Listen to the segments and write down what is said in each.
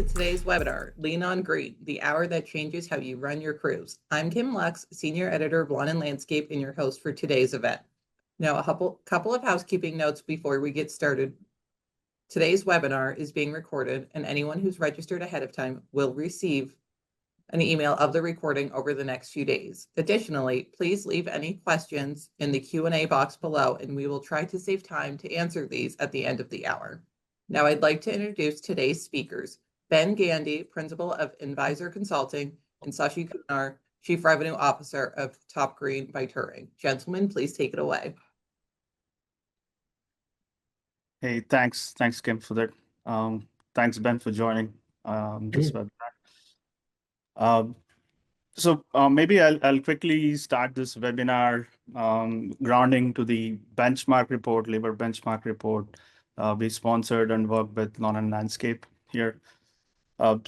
to today's webinar, Lean on Green, the hour that changes how you run your crews. I'm Kim Lux, Senior Editor of Lawn and Landscape and your host for today's event. Now, a couple of housekeeping notes before we get started. Today's webinar is being recorded, and anyone who's registered ahead of time will receive an email of the recording over the next few days. Additionally, please leave any questions in the Q&A box below, and we will try to save time to answer these at the end of the hour. Now, I'd like to introduce today's speakers, Ben Gandy, Principal of Advisor Consulting, and Sashi Kunar, Chief Revenue Officer of Top Green by Turing. Gentlemen, please take it away. Hey, thanks, Kim, for that. Thanks, Ben, for joining this webinar. Maybe I'll quickly start this webinar grounding to the benchmark report, labor benchmark report. We sponsored and worked with Lawn and Landscape here. There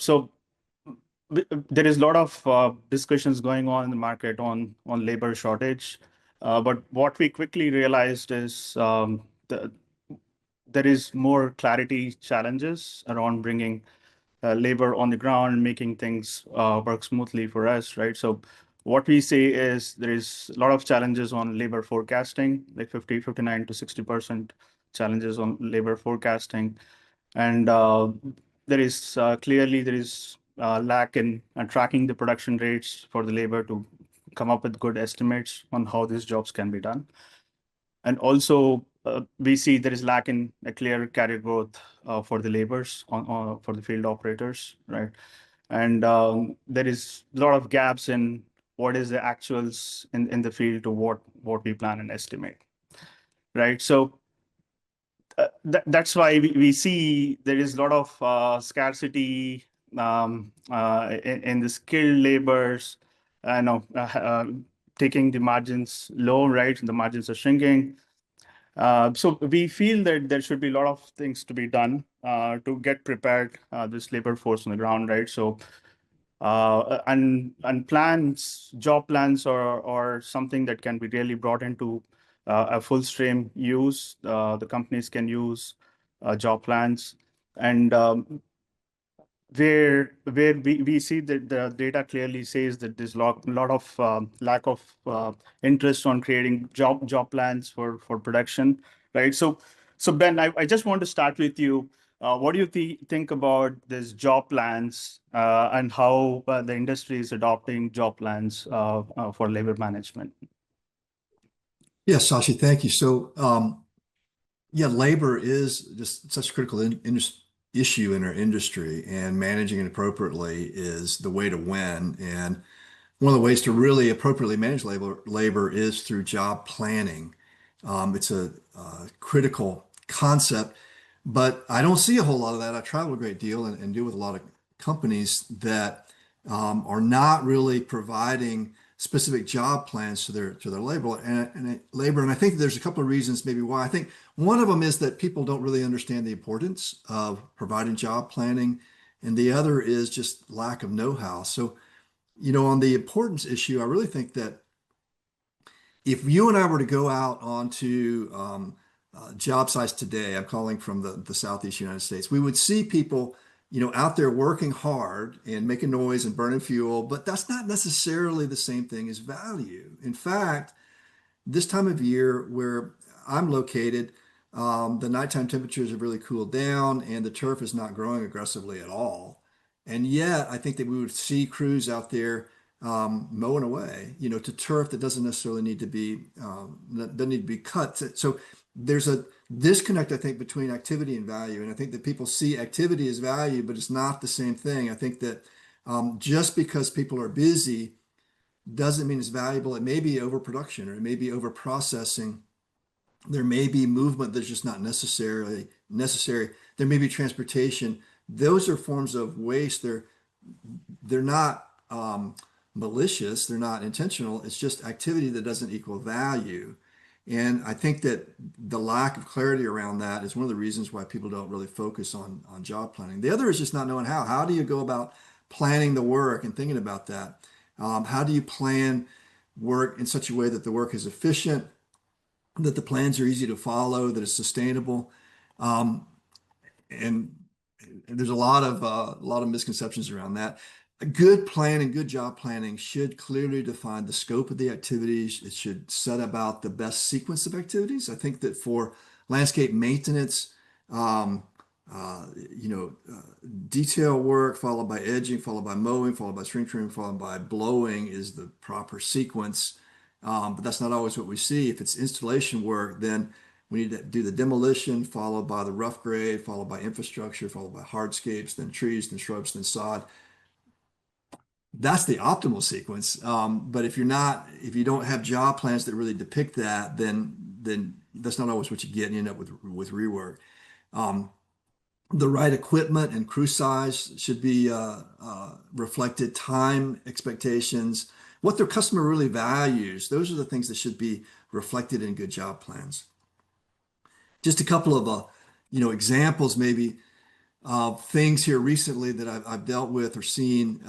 is a lot of discussions going on in the market on labor shortage. But what we quickly realized is there is more clarity challenges around bringing labor on the ground, making things work smoothly for us, right? So what we say is there is a lot of challenges on labor forecasting, like 59 to 60% challenges on labor forecasting. And there is clearly lack in tracking the production rates for the labor to come up with good estimates on how these jobs can be done. And also, we see there is lack in a clear career growth for the laborers, for the field operators, right? And there is a lot of gaps in what is the actuals in the field to what we plan and estimate, right? So that's why we see there is a lot of scarcity in the skilled laborers, taking the margins low, right? The margins are shrinking. So we feel that there should be a lot of things to be done to get prepared this labor force on the ground, right? So and job plans are something that can be really brought into a full stream use. The companies can use job plans, and where we see that the data clearly says that there's a lot of lack of interest on creating job plans for production, right? So Ben, I just want to start with you. What do you think about these job plans and how the industry is adopting job plans for labor management? Yes, Sashi, thank you. So labor is just such a critical issue in our industry, and managing it appropriately is the way to win. And one of the ways to really appropriately manage labor is through job planning. It's a critical concept, but I don't see a whole lot of that. I travel a great deal and deal with a lot of companies that are not really providing specific job plans to their labor and I think there's a couple of reasons maybe why. I think one of them is that people don't really understand the importance of providing job planning, and the other is just lack of know-how. So, on the importance issue, I really think that if you and I were to go out onto job sites today, I'm calling from the Southeast United States, we would see people out there working hard and making noise and burning fuel, but that's not necessarily the same thing as value. In fact, this time of year where I'm located, the nighttime temperatures have really cooled down and the turf is not growing aggressively at all. And yet I think that we would see crews out there mowing away, to turf that doesn't necessarily need to be cut. So there's a disconnect, I think, between activity and value. And I think that people see activity as value, but it's not the same thing. I think that just because people are busy doesn't mean it's valuable. It may be overproduction, or it may be overprocessing. There may be movement that's just not necessarily necessary. There may be transportation. Those are forms of waste. They're not malicious. They're not intentional. It's just activity that doesn't equal value. And I think that the lack of clarity around that is one of the reasons why people don't really focus on job planning. The other is just not knowing how. How do you go about planning the work and thinking about that? How do you plan work in such a way that the work is efficient, that the plans are easy to follow, that it's sustainable? And there's a lot of misconceptions around that. A good plan and good job planning should clearly define the scope of the activities. It should set about the best sequence of activities. I think that for landscape maintenance, um, uh, you know, uh, detail work followed by edging, followed by mowing, followed by string trimming, followed by blowing is the proper sequence. But that's not always what we see. If it's installation work, then we need to do the demolition, followed by the rough grade, followed by infrastructure, followed by hardscapes, then trees, then shrubs, then sod. That's the optimal sequence. But if you don't have job plans that really depict that, then that's not always what you get, and you end up with rework. Um, the right equipment and crew size should be reflected, time expectations, what their customer really values. Those are the things that should be reflected in good job plans. Just a couple of examples maybe of things here recently that I've dealt with or seen.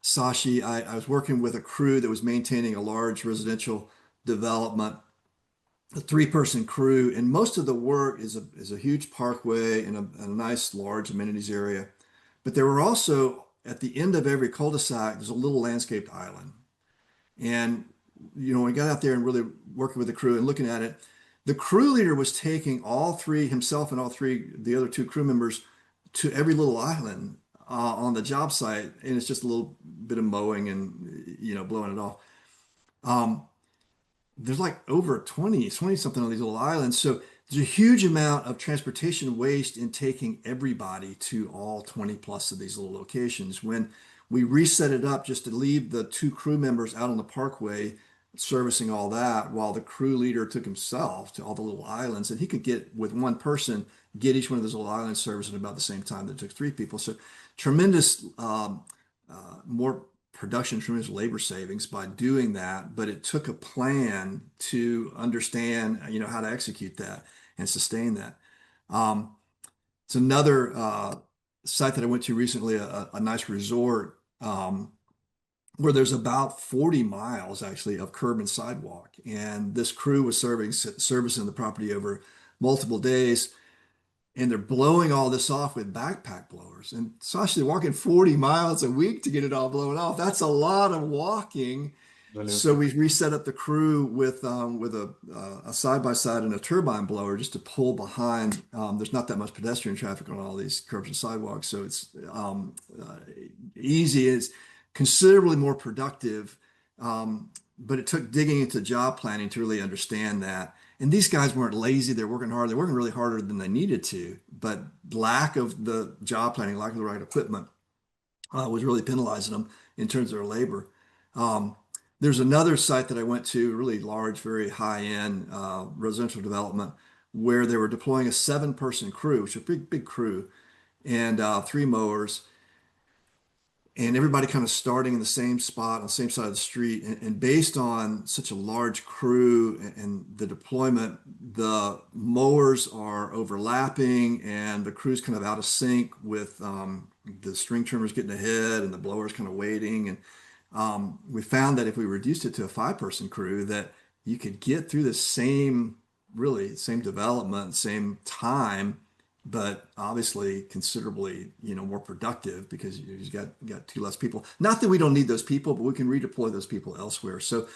Sashi, I was working with a crew that was maintaining a large residential development, a 3-person crew, and most of the work is a huge parkway and a nice large amenities area. But there were also, at the end of every cul-de-sac, there's a little landscaped island. And we got out there and really working with the crew and looking at it. The crew leader was taking all three, himself and all three, the other 2 crew members, to every little island on the job site, and it's just a little bit of mowing and blowing it off. There's like over 20 something on these little islands. So there's a huge amount of transportation waste in taking everybody to all 20 plus of these little locations. When we reset it up just to leave the 2 crew members out on the parkway servicing all that, while the crew leader took himself to all the little islands, and he could get with 1 person, get each one of those little islands serviced at about the same time that it took 3 people. So tremendous more production, tremendous labor savings by doing that, but it took a plan to understand, how to execute that and sustain that. It's another site that I went to recently, a nice resort, where there's about 40 miles actually of curb and sidewalk. And this crew was servicing the property over multiple days. And they're blowing all this off with backpack blowers. And so actually walking 40 miles a week to get it all blown off. That's a lot of walking. So we reset up the crew with a side-by-side and a turbine blower just to pull behind. There's not that much pedestrian traffic on all these curbs and sidewalks. So it's easy. It's considerably more productive. But it took digging into job planning to really understand that. And these guys weren't lazy. They're working hard. They're working really harder than they needed to. But lack of the job planning, lack of the right equipment was really penalizing them in terms of their labor. There's another site that I went to, really large, very high-end residential development, where they were deploying a 7-person crew, which is a big crew, and 3 mowers. And everybody kind of starting in the same spot on the same side of the street. And based on such a large crew and the deployment, the mowers are overlapping and the crew's kind of out of sync with the string trimmers getting ahead and the blowers kind of waiting. And we found that if we reduced it to a 5-person crew, that you could get through the same development, same time, but obviously considerably, more productive because you've got 2 less people. Not that we don't need those people, but we can redeploy those people elsewhere. So,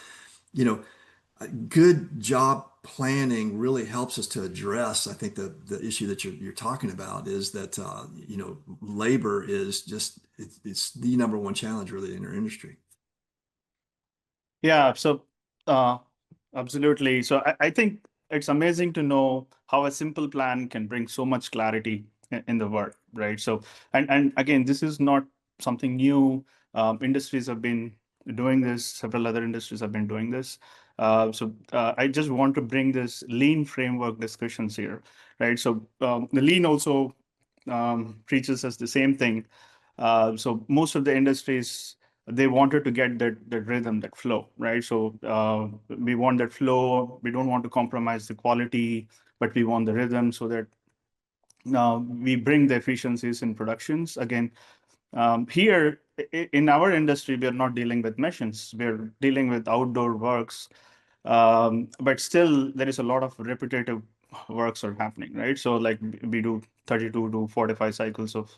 good job planning really helps us to address, I think, the issue that you're talking about is that, labor is just, it's the number 1 challenge really in our industry. Yeah, so absolutely. So I think it's amazing to know how a simple plan can bring so much clarity in the work, right? So, and again, this is not something new. Industries have been doing this. Several other industries have been doing this. So I just want to bring this lean framework discussions here, right? So the lean also preaches us the same thing. So most of the industries, they wanted to get that rhythm, that flow, right? So we want that flow. We don't want to compromise the quality, but we want the rhythm so that we bring the efficiencies in productions. Again, here in our industry, we are not dealing with machines. We're dealing with outdoor works, but still there is a lot of repetitive works are happening, right? So like we do 32 to 45 cycles of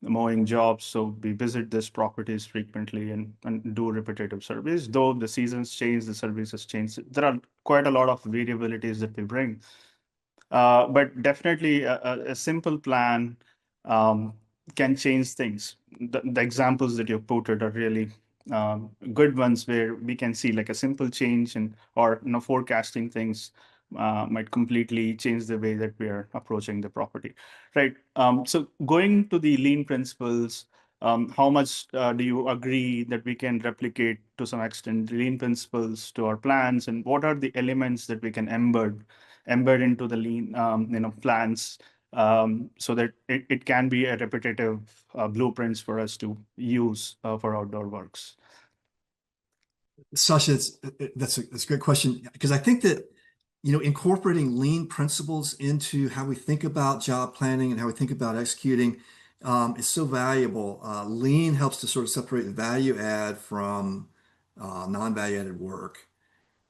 mowing jobs. So we visit these properties frequently and do repetitive surveys. Though the seasons change, the services change. There are quite a lot of variabilities that we bring. But definitely a simple plan um, can change things. The examples that you quoted are really good ones where we can see like a simple change and or forecasting things might completely change the way that we are approaching the property, right? So going to the lean principles, how much do you agree that we can replicate to some extent the lean principles to our plans, and what are the elements that we can embed into the lean plans so that it can be a repetitive blueprints for us to use for outdoor works? Sasha, that's a great question, because I think that, incorporating lean principles into how we think about job planning and how we think about executing is so valuable. Lean helps to sort of separate the value add from non-value added work.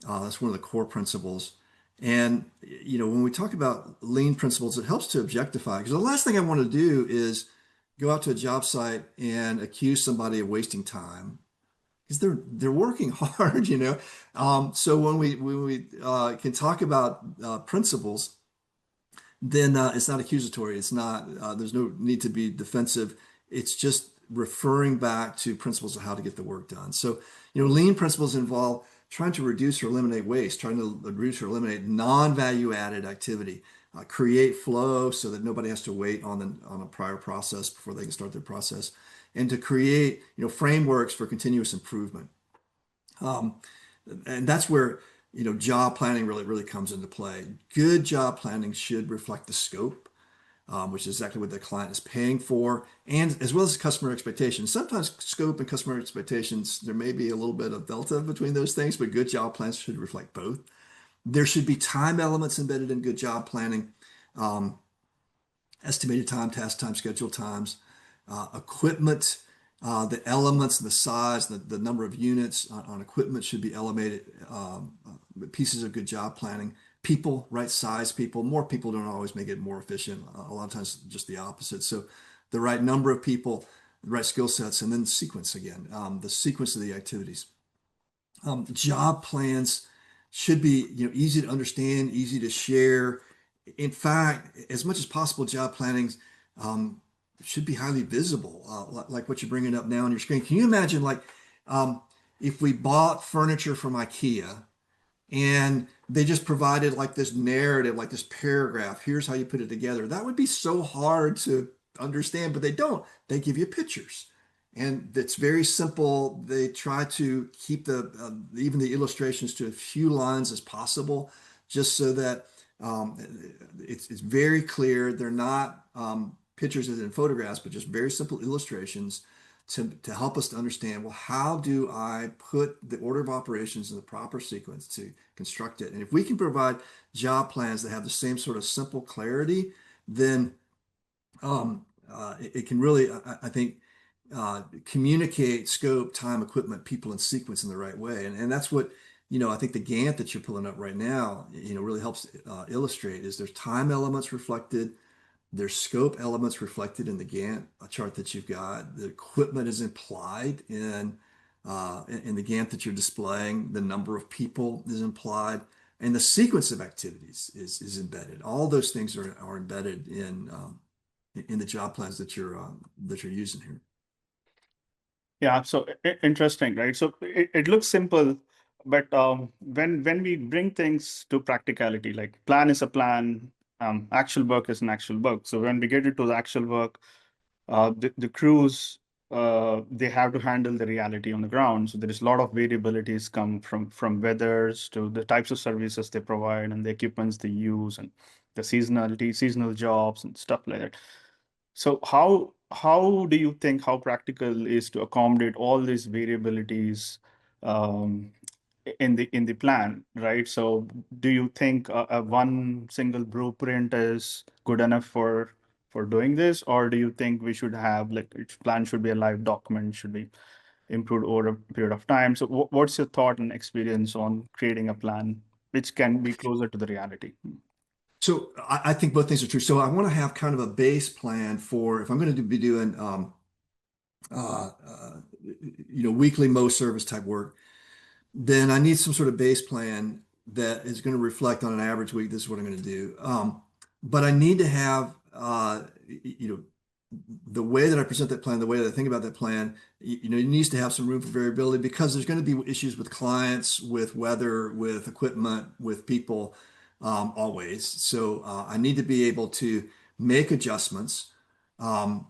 That's one of the core principles. And, when we talk about lean principles, it helps to objectify, because the last thing I want to do is go out to a job site and accuse somebody of wasting time, because they're working hard. So when we can talk about principles, then it's not accusatory. It's not. There's no need to be defensive. It's just referring back to principles of how to get the work done. So, lean principles involve trying to reduce or eliminate waste, trying to reduce or eliminate non-value added activity, create flow so that nobody has to wait on a prior process before they can start their process, and to create frameworks for continuous improvement. And that's where job planning really comes into play. Good job planning should reflect the scope, which is exactly what the client is paying for, and as well as customer expectations. Sometimes scope and customer expectations, there may be a little bit of delta between those things, but good job plans should reflect both. There should be time elements embedded in good job planning, estimated time, task time, schedule times, equipment, the elements, the size, the number of units on equipment should be elevated. Pieces of good job planning. People, right size people. More people don't always make it more efficient. A lot of times just the opposite. So the right number of people, the right skill sets, and then sequence again, the sequence of the activities. Job plans should be easy to understand, easy to share. In fact, as much as possible, job planning should be highly visible, like what you're bringing up now on your screen. Can you imagine, like, if we bought furniture from IKEA and they just provided like this narrative, like this paragraph, here's how you put it together? That would be so hard to understand, but they don't. They give you pictures. And it's very simple. They try to keep even the illustrations to as few lines as possible, just so that it's very clear. They're not pictures as in photographs, but just very simple illustrations to help us to understand, well, how do I put the order of operations in the proper sequence to construct it? And if we can provide job plans that have the same sort of simple clarity, then it can really, I think, communicate scope, time, equipment, people, and sequence in the right way. And that's what, I think the Gantt that you're pulling up right now, really helps illustrate. Is there's time elements reflected, there's scope elements reflected in the Gantt chart that you've got. The equipment is implied in the Gantt that you're displaying. The number of people is implied, and the sequence of activities is embedded. All those things are embedded in the job plans that you're using here. Yeah, so interesting, right? So it looks simple, but when we bring things to practicality, like plan is a plan, actual work is an actual work. So when we get into the actual work, the crews they have to handle the reality on the ground. So there is a lot of variabilities come from weathers to the types of services they provide and the equipments they use and the seasonal jobs and stuff like that. So how do you think how practical is to accommodate all these variabilities um, in the plan, right? So do you think a one single blueprint is good enough for doing this, or do you think we should have like each plan should be a live document, should be improved over a period of time? So what's your thought and experience on creating a plan which can be closer to the reality? So I think both things are true. So I want to have kind of a base plan for if I'm going to be doing, uh, uh, weekly Mo service type work, then I need some sort of base plan that is going to reflect on an average week. This is what I'm going to do. But I need to have, the way that I present that plan, the way that I think about that plan, it needs to have some room for variability because there's going to be issues with clients, with weather, with equipment, with people, always. So I need to be able to make adjustments um,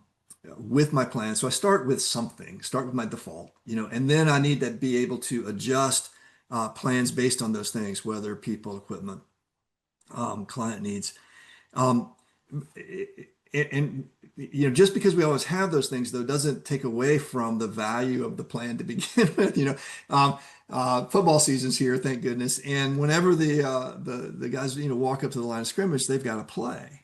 with my plan. So I start with something, start with my default, and then I need to be able to adjust plans based on those things, whether people, equipment, client needs. Um, and just because we always have those things though doesn't take away from the value of the plan to begin with. Football season's here, thank goodness, and whenever the guys walk up to the line of scrimmage, they've got to play.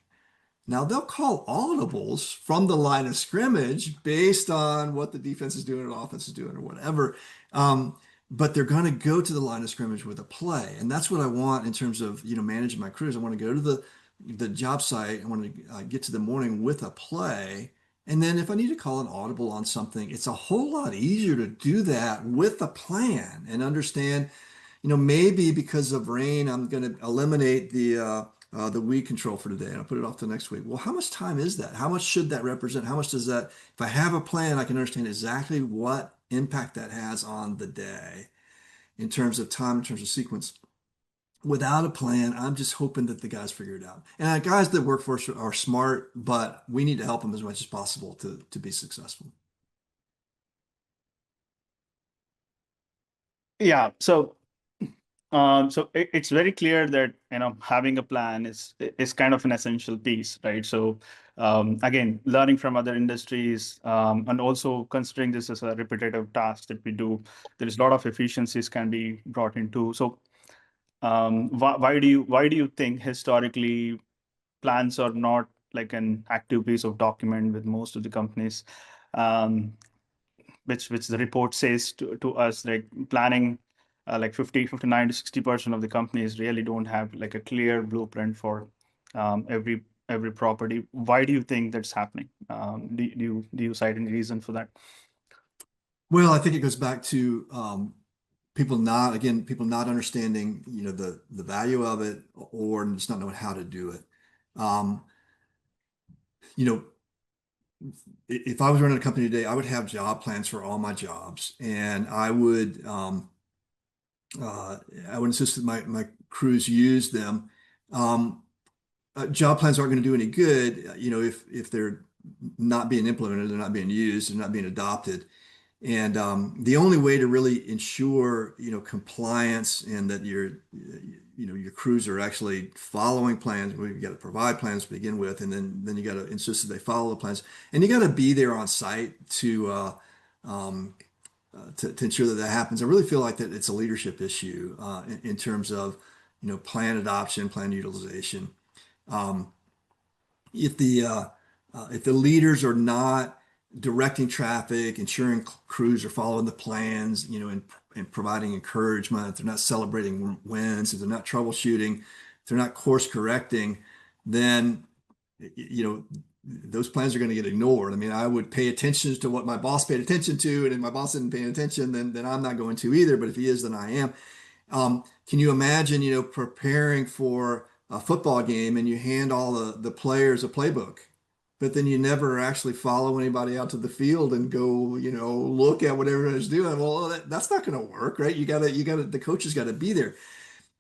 Now they'll call audibles from the line of scrimmage based on what the defense is doing or the offense is doing or whatever. Um, but they're going to go to the line of scrimmage with a play, and that's what I want in terms of managing my crews. I want to go to the job site. I want to get to the morning with a play, and then if I need to call an audible on something, it's a whole lot easier to do that with a plan and understand maybe because of rain, I'm going to eliminate the weed control for today and I'll put it off to next week. Well, how much time is that? How much should that represent? How much does that, if I have a plan, I can understand exactly what impact that has on the day in terms of time, in terms of sequence. Without a plan, I'm just hoping that the guys figure it out. And guys that work for us are smart, but we need to help them as much as possible to be successful. Yeah. So it's very clear that having a plan is kind of an essential piece, right? So again, learning from other industries and also considering this as a repetitive task that we do, there is a lot of efficiencies can be brought into. So why do you think historically plans are not like an active piece of document with most of the companies? Um, which the report says to us like planning like 59 to 60% of the companies really don't have like a clear blueprint for every property. Why do you think that's happening? Do you cite any reason for that? Well, I think it goes back to people not understanding, the value of it or just not knowing how to do it. Um, you know, if I was running a company today, I would have job plans for all my jobs, and I would insist that my crews use them. Um, Job plans aren't going to do any good, if they're not being implemented, they're not being used, they're not being adopted. And the only way to really ensure, compliance and that your crews are actually following plans, well, you got to provide plans to begin with, and then you got to insist that they follow the plans, and you got to be there on site um, to ensure that that happens. I really feel like that it's a leadership issue in terms of, plan adoption, plan utilization. Um, if the leaders are not directing traffic, ensuring crews are following the plans, and providing encouragement, if they're not celebrating wins, if they're not troubleshooting, if they're not course correcting, then those plans are going to get ignored. I mean, I would pay attention to what my boss paid attention to, and if my boss isn't paying attention, then I'm not going to either. But if he is, then I am. Can you imagine, preparing for a football game and you hand all the players a playbook, but then you never actually follow anybody out to the field and go, look at what everyone's doing? Well, that's not going to work, right? The coaches got to be there.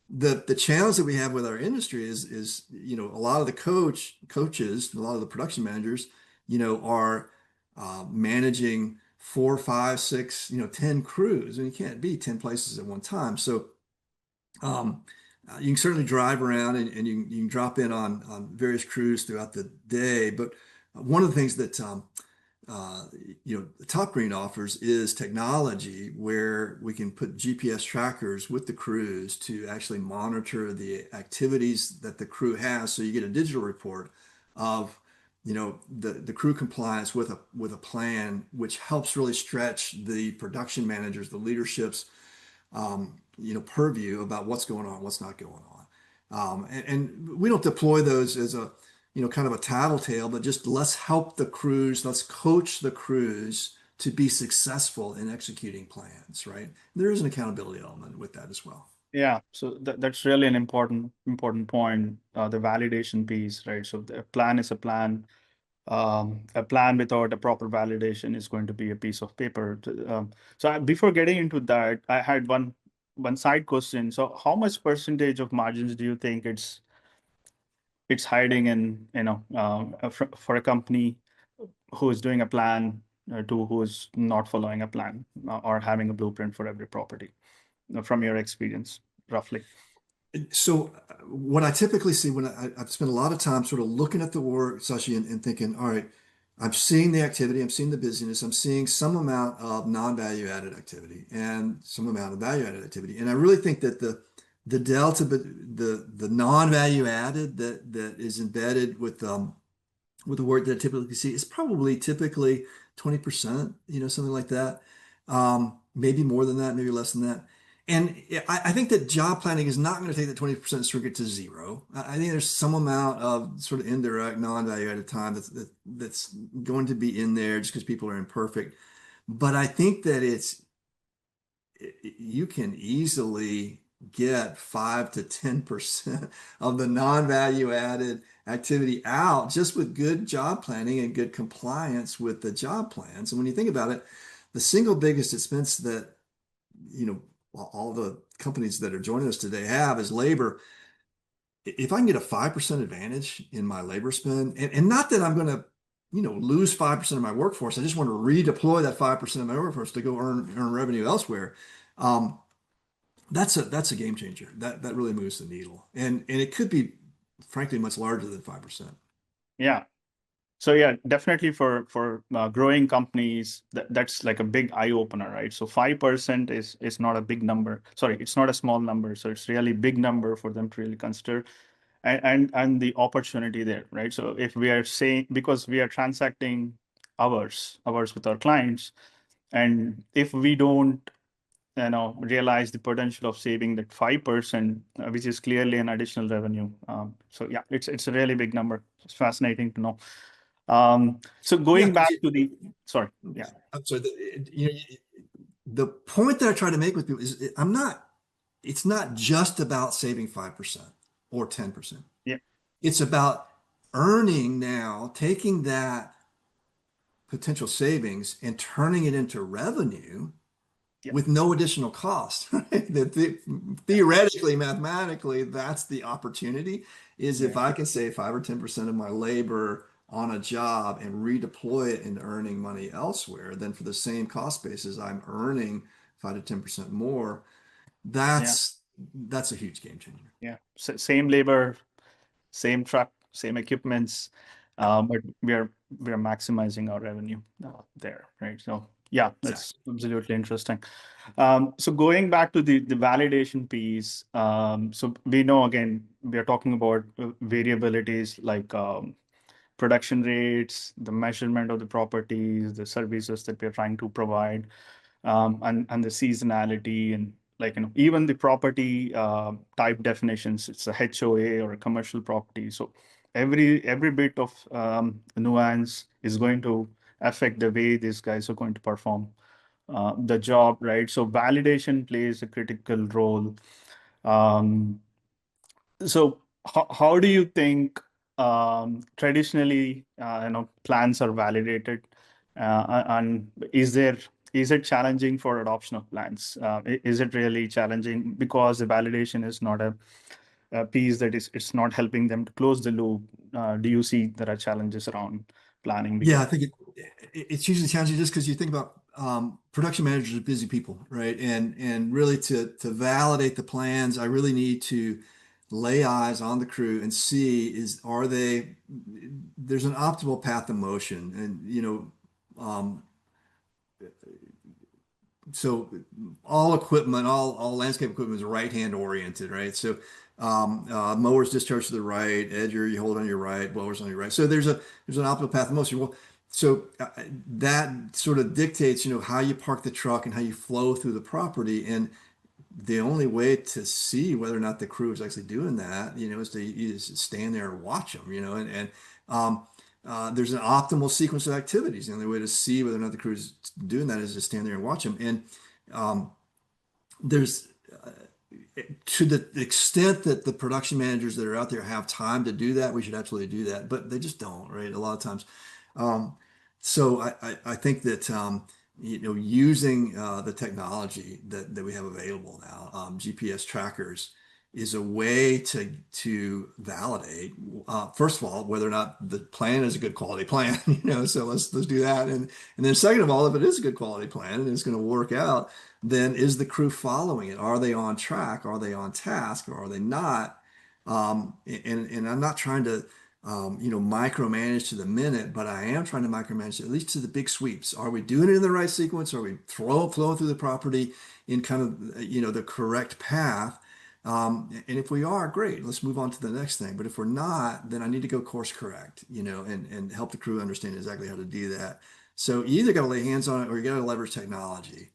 The challenge that we have with our industry is a lot of the coaches, a lot of the production managers, are managing 4, 5, 6, 10 crews, and you can't be 10 places at one time. So um, you can certainly drive around and you can drop in on various crews throughout the day. But one of the things that uh, Top Green offers is technology where we can put GPS trackers with the crews to actually monitor the activities that the crew has. So you get a digital report of the crew compliance with a plan, which helps really stretch the production managers, the leadership's purview about what's going on, what's not going on. And we don't deploy those as a, kind of a tattletale, but just let's help the crews, let's coach the crews to be successful in executing plans, right? There is an accountability element with that as well. Yeah, so that's really an important point, the validation piece, right? So the plan is a plan. A plan without a proper validation is going to be a piece of paper. Before getting into that, I had one side question. So how much percentage of margins do you think it's hiding in, for a company who is doing a plan to who's not following a plan or having a blueprint for every property, from your experience, roughly? So what I typically see when I've spent a lot of time sort of looking at the work, Sashi, and thinking, all right, I'm seeing the activity, I'm seeing the busyness, I'm seeing some amount of non-value added activity and some amount of value added activity. And I really think that the delta, but the non-value added that is embedded with the work that I typically see is probably typically 20%, something like that. Maybe more than that, maybe less than that. And I think that job planning is not going to take that 20% and shrink it to zero. I think there's some amount of sort of indirect non-value added time that's going to be in there just because people are imperfect. But I think that you can easily get 5 to 10% of the non-value added activity out just with good job planning and good compliance with the job plans. And when you think about it, the single biggest expense that, all the companies that are joining us today have is labor. If I can get a 5% advantage in my labor spend, and not that I'm going to, lose 5% of my workforce. I just want to redeploy that 5% of my workforce to go earn revenue elsewhere. That's a game changer. That really moves the needle. And it could be, frankly, much larger than 5%. Yeah. So yeah, definitely for growing companies, that's like a big eye opener, right? So 5% is not a big number. Sorry, it's not a small number. So it's really big number for them to really consider, and the opportunity there, right? So if we are saying, because we are transacting hours with our clients, and if we don't realize the potential of saving that 5%, which is clearly an additional revenue. So yeah, it's a really big number. It's fascinating to know. So going back to the, sorry, yeah. I'm sorry. The point that I try to make with people is it's not just about saving 5% or 10%. Yeah. It's about earning now, taking that potential savings and turning it into revenue with no additional cost. Theoretically, mathematically, that's the opportunity, is if I can save 5 or 10% of my labor on a job and redeploy it into earning money elsewhere, then for the same cost basis, I'm earning 5 to 10% more. That's a huge game changer. Yeah. Same labor, same truck, same equipments, but we are maximizing our revenue there, right? So yeah, that's absolutely interesting. So going back to the validation piece, so we know, again, we are talking about variabilities like production rates, the measurement of the properties, the services that we're trying to provide, and the seasonality, and even the property type definitions. It's a HOA or a commercial property. So every bit of nuance is going to affect the way these guys are going to perform the job, right? So validation plays a critical role. So how do you think traditionally plans are validated, and is it challenging for adoption of plans? Is it really challenging because the validation is not a piece that it's not helping them to close the loop? Do you see there are challenges around planning? Yeah, I think it's usually challenging just because you think about production managers are busy people, right? And really to validate the plans, I really need to lay eyes on the crew and see there's an optimal path of motion, and so all equipment, all landscape equipment is right-hand oriented, right? So mowers discharge to the right, edger you hold on your right, blowers on your right. So there's an optimal path of motion. Well, so that sort of dictates, how you park the truck and how you flow through the property. And the only way to see whether or not the crew is actually doing that, is to stand there and watch them, um, there's an optimal sequence of activities. The only way to see whether or not the crew is doing that is to stand there and watch them. And there's to the extent that the production managers that are out there have time to do that, we should absolutely do that, but they just don't, right? A lot of times. Um, so I think that using the technology that we have available now, GPS trackers, is a way to validate first of all whether or not the plan is a good quality plan. So let's do that, and then second of all, if it is a good quality plan and it's going to work out, then is the crew following it? Are they on track? Are they on task? Or are they not? And I'm not trying to micromanage to the minute, but I am trying to micromanage at least to the big sweeps. Are we doing it in the right sequence? Are we flowing through the property in kind of, the correct path? And if we are, great, let's move on to the next thing. But if we're not, then I need to go course correct, and help the crew understand exactly how to do that. So you either got to lay hands on it or you got to leverage technology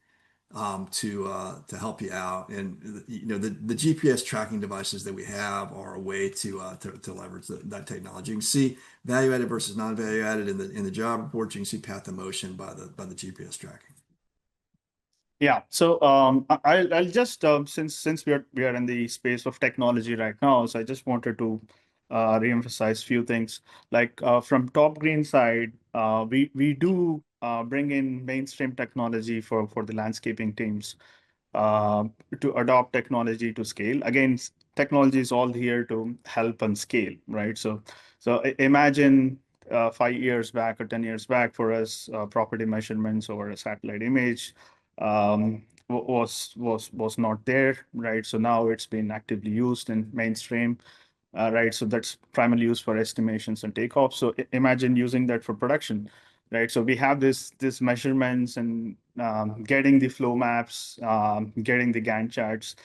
to help you out. And the GPS tracking devices that we have are a way to leverage that technology. You can see value added versus non-value added in the job report. You can see path of motion by the GPS tracking. Yeah, so I'll just since we are in the space of technology right now, so I just wanted to reemphasize few things. Like from Top Green side, we do bring in mainstream technology for the landscaping teams uh, to adopt technology to scale. Again, technology is all here to help and scale, right? So imagine 5 years back or 10 years back for us, property measurements over a satellite image was not there, right? So now it's been actively used in mainstream, right? So that's primarily used for estimations and takeoff. So imagine using that for production, right? So we have this measurements and getting the flow maps, getting the Gantt charts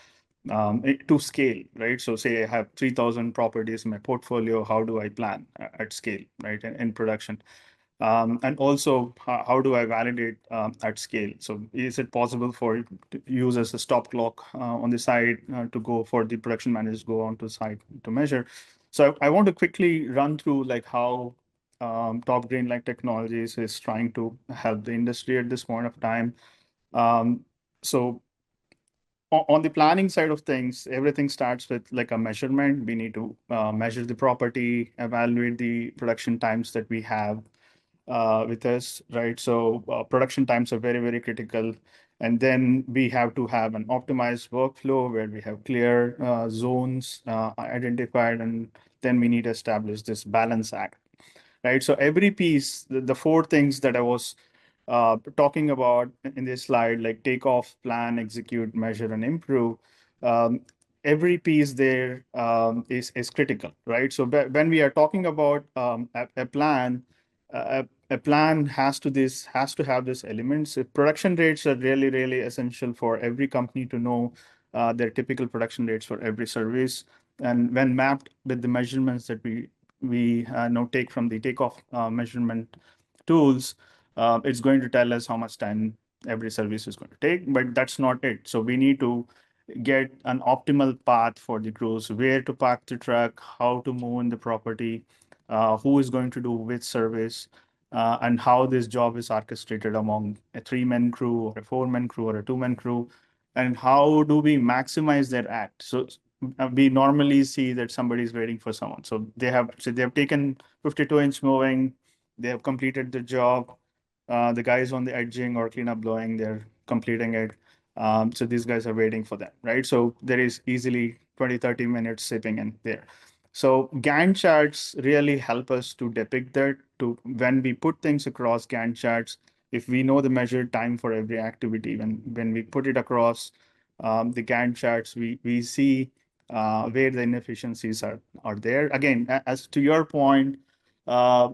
to scale, right? So say I have 3,000 properties in my portfolio. How do I plan at scale, right? In production. And also, how do I validate at scale? So is it possible for to use as a stop clock on the side to go for the production managers go onto site to measure? So I want to quickly run through like how Top Green like technologies is trying to help the industry at this point of time. So on the planning side of things, everything starts with like a measurement. We need to measure the property, evaluate the production times that we have with us, right? So production times are very, very critical. And then we have to have an optimized workflow where we have clear zones identified, and then we need to establish this balance act, right? So every piece, the four things that I was talking about in this slide, like take off, plan, execute, measure, and improve, um, every piece there is critical, right? So when we are talking about a plan, a plan has to have these elements. Production rates are really, really essential for every company to know their typical production rates for every service. And when mapped with the measurements that we now take from the takeoff measurement tools, it's going to tell us how much time every service is going to take, but that's not it. So we need to get an optimal path for the crews, where to park the truck, how to move in the property, who is going to do which service, and how this job is orchestrated among a 3-man crew or a 4-man crew or a 2-man crew, and how do we maximize their act. So we normally see that somebody is waiting for someone. So they have taken 52-inch mowing, they have completed the job. The guys on the edging or cleanup blowing, they're completing it. So these guys are waiting for them, right? So there is easily 20, 30 minutes sitting in there. So Gantt charts really help us to depict that. To when we put things across Gantt charts, if we know the measured time for every activity, when we put it across the Gantt charts, we see where the inefficiencies are there. Again, as to your point,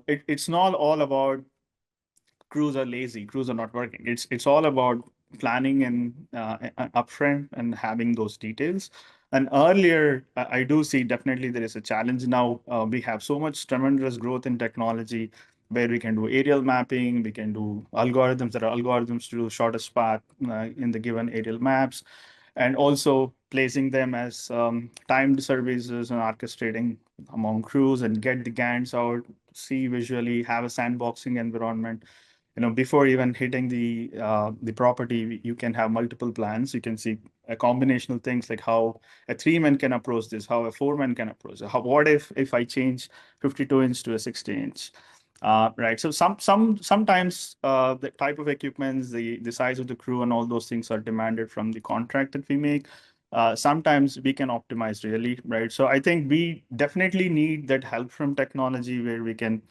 it's not all about crews are lazy, crews are not working. It's all about planning and upfront and having those details. And earlier, I do see definitely there is a challenge now. We have so much tremendous growth in technology where we can do aerial mapping, we can do algorithms. There are algorithms to do shortest path in the given aerial maps. and also placing them as timed services and orchestrating among crews and get the GANs out, see visually, have a sandboxing environment. Before even hitting the property, you can have multiple plans. You can see a combination of things like how a 3-man can approach this, how a 4-man can approach it. What if I change 52-inch to a 60-inch? Right. So sometimes the type of equipments, the size of the crew, and all those things are demanded from the contract that we make. Sometimes we can optimize really, right? So I think we definitely need that help from technology where we can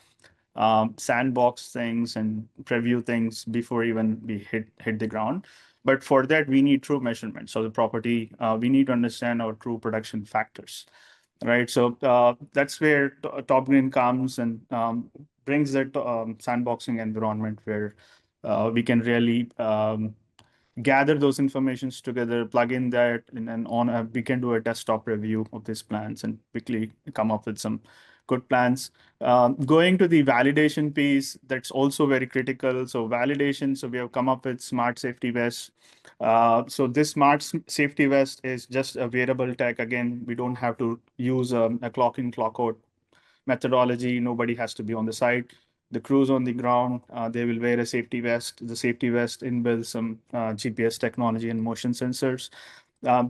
sandbox things and preview things before even we hit the ground. But for that, we need true measurement. So the property, we need to understand our true production factors, right? So that's where Top Green comes and brings that sandboxing environment where we can really gather those informations together, plug in that, and then we can do a desktop review of these plans and quickly come up with some good plans. Going to the validation piece, that's also very critical. So validation, so we have come up with smart safety vest. So this smart safety vest is just a wearable tech. Again, we don't have to use a clock in, clock out methodology. Nobody has to be on the site. The crews on the ground, they will wear a safety vest. The safety vest inbuilds some GPS technology and motion sensors.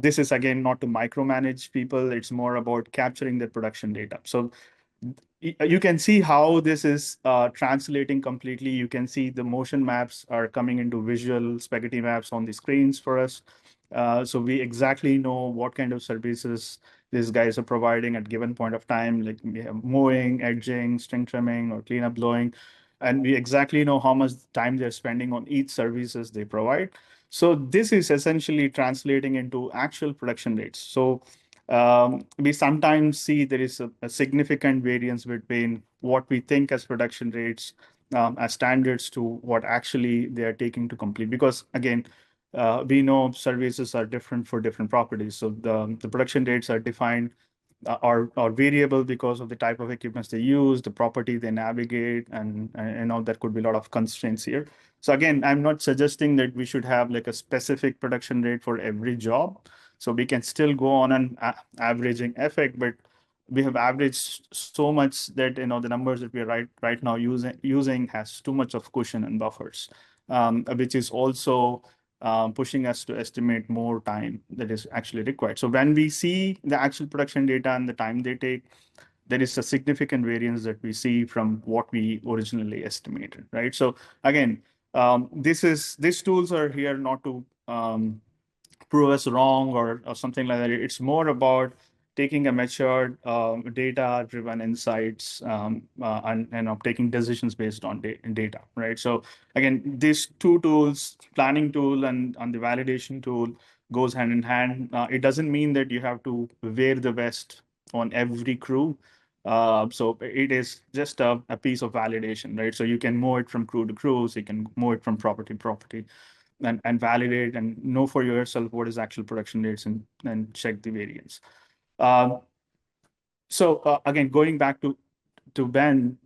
This is, again, not to micromanage people. It's more about capturing the production data. So you can see how this is translating completely. You can see the motion maps are coming into visual spaghetti maps on the screens for us. So we exactly know what kind of services these guys are providing at given point of time, like we have mowing, edging, string trimming, or cleanup blowing. And we exactly know how much time they're spending on each services they provide. So this is essentially translating into actual production rates. So we sometimes see there is a significant variance between what we think as production rates as standards to what actually they are taking to complete. Because again, we know services are different for different properties. So the production rates are defined are variable because of the type of equipments they use, the property they navigate, and there could be a lot of constraints here. So again, I'm not suggesting that we should have like a specific production rate for every job. So we can still go on an averaging effect, but we have averaged so much that the numbers that we are right now using has too much of cushion and buffers, which is also pushing us to estimate more time that is actually required. So when we see the actual production data and the time they take, there is a significant variance that we see from what we originally estimated, right? So again, these tools are here not to prove us wrong or something like that. It's more about taking a matured data-driven insights and taking decisions based on data, right? So again, these two tools, planning tool and the validation tool, goes hand in hand. It doesn't mean that you have to wear the vest on every crew. So it is just a piece of validation, right? So you can move it from crew to crew, so you can move it from property to property, and validate and know for yourself what is actual production rates and check the variance. So again, going back to Ben,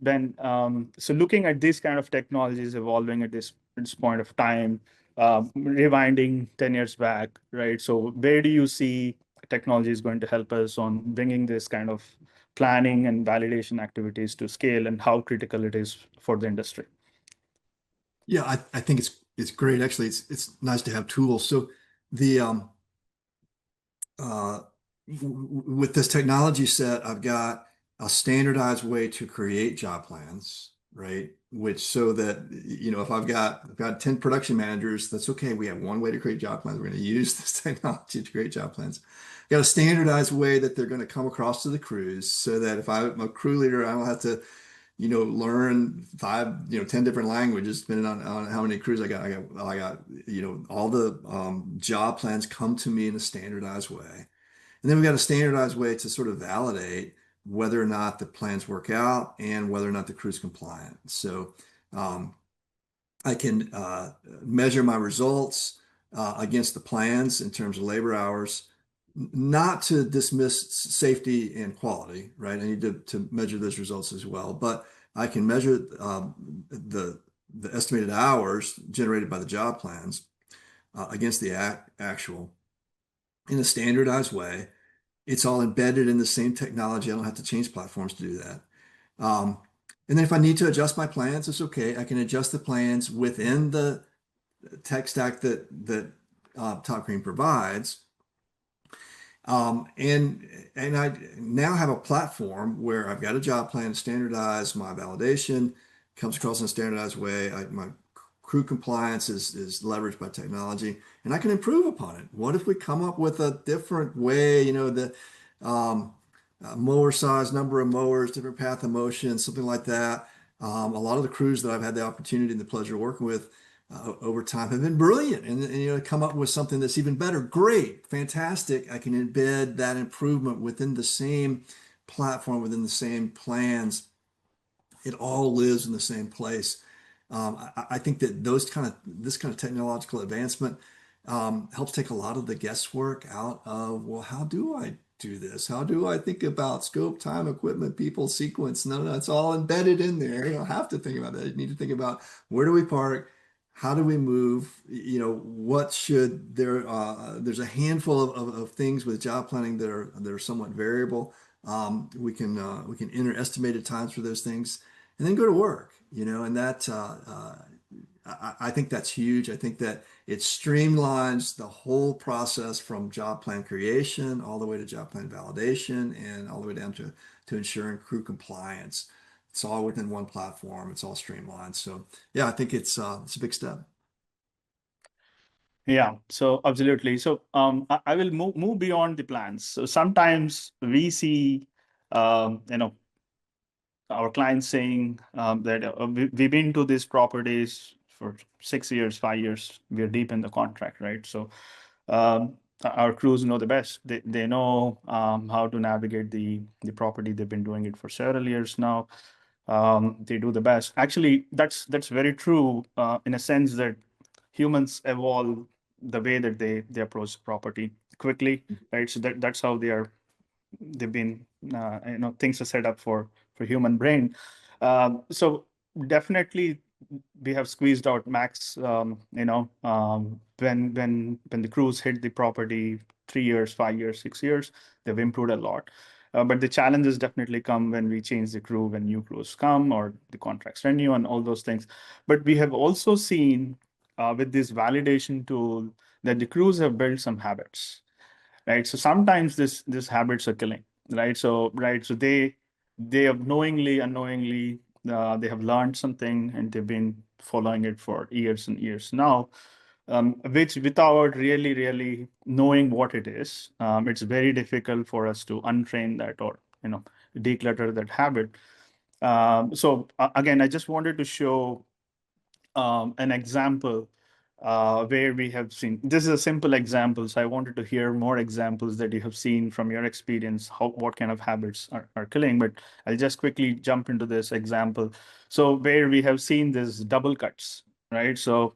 so looking at these kind of technologies evolving at this point of time, rewinding 10 years back, right? So where do you see technology is going to help us on bringing this kind of planning and validation activities to scale, and how critical it is for the industry? Yeah, I think it's great. Actually, it's nice to have tools. So the with this technology set, I've got a standardized way to create job plans, right? Which so that if I've got 10 production managers, that's okay. We have one way to create job plans. We're going to use this technology to create job plans. Got a standardized way that they're going to come across to the crews, so that if I'm a crew leader, I don't have to learn 5, 10 different languages, depending on how many crews I got. I got, all the job plans come to me in a standardized way. And then we've got a standardized way to sort of validate whether or not the plans work out and whether or not the crew's compliant. So I can measure my results against the plans in terms of labor hours, not to dismiss safety and quality, right? I need to measure those results as well, but I can measure the estimated hours generated by the job plans against the actual. in a standardized way. It's all embedded in the same technology. I don't have to change platforms to do that. Um, and then if I need to adjust my plans, it's okay. I can adjust the plans within the tech stack that Top Green provides. And I now have a platform where I've got a job plan standardized, my validation comes across in a standardized way. My crew compliance is leveraged by technology, and I can improve upon it. What if we come up with a different way, the um, mower size, number of mowers, different path of motion, something like that. A lot of the crews that I've had the opportunity and the pleasure of working with over time have been brilliant, and come up with something that's even better. Great, fantastic. I can embed that improvement within the same platform, within the same plans. It all lives in the same place. I think that this kind of technological advancement helps take a lot of the guesswork out of, well, how do I do this? How do I think about scope, time, equipment, people, sequence? No, it's all embedded in there. You don't have to think about that. You need to think about, where do we park? How do we move? What should there? There's a handful of things with job planning that are somewhat variable. We can enter estimated times for those things, and then go to work. And that I think that's huge. I think that it streamlines the whole process from job plan creation all the way to job plan validation and all the way down to ensuring crew compliance. It's all within one platform. It's all streamlined. So yeah, I think it's a big step. Yeah, so absolutely. So I will move beyond the plans. So sometimes we see, our clients saying that we've been to these properties for 6 years, 5 years. We're deep in the contract, right? So our crews know the best. They know how to navigate the property. They've been doing it for several years now. They do the best. Actually, that's very true in a sense that humans evolve the way that they approach property quickly, right? So that's how they've been things are set up for human brain. So definitely we have squeezed out max, when the crews hit the property 3 years, 5 years, 6 years, they've improved a lot. But the challenges definitely come when we change the crew, when new crews come or the contracts renew and all those things. But we have also seen with this validation tool that the crews have built some habits, right? So sometimes this habits are killing, right? So they have knowingly, unknowingly, they have learned something and they've been following it for years and years now, which without really knowing what it is, it's very difficult for us to untrain that or declutter that habit. So again, I just wanted to show an example where we have seen, this is a simple example. So I wanted to hear more examples that you have seen from your experience, what kind of habits are killing, but I'll just quickly jump into this example. So where we have seen this double cuts, right? So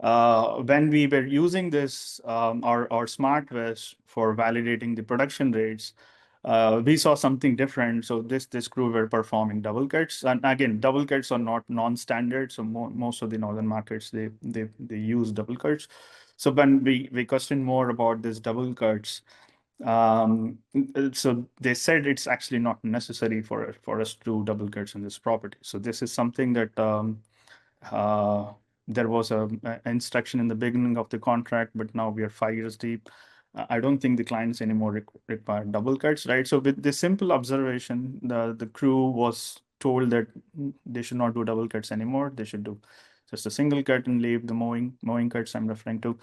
when we were using this, our smart vest for validating the production rates, we saw something different. So this crew were performing double cuts, and again, double cuts are not non-standard. So most of the northern markets they use double cuts. So when we questioned more about this double cuts, so they said it's actually not necessary for us to do double cuts in this property. So this is something that there was a instruction in the beginning of the contract, but now we are 5 years deep. I don't think the clients anymore require double cuts, right? So with this simple observation, the crew was told that they should not do double cuts anymore. They should do just a single cut and leave the mowing cuts I'm referring to.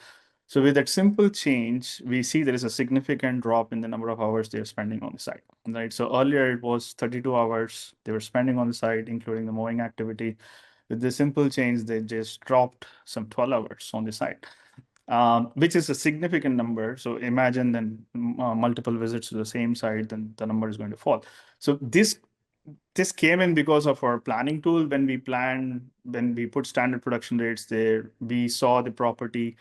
So with that simple change, we see there is a significant drop in the number of hours they're spending on the site, right? So earlier it was 32 hours they were spending on the site, including the mowing activity. With this simple change, they just dropped some 12 hours on the site, which is a significant number. So imagine then multiple visits to the same site, then the number is going to fall. So this came in because of our planning tool. When we put standard production rates there, we saw the property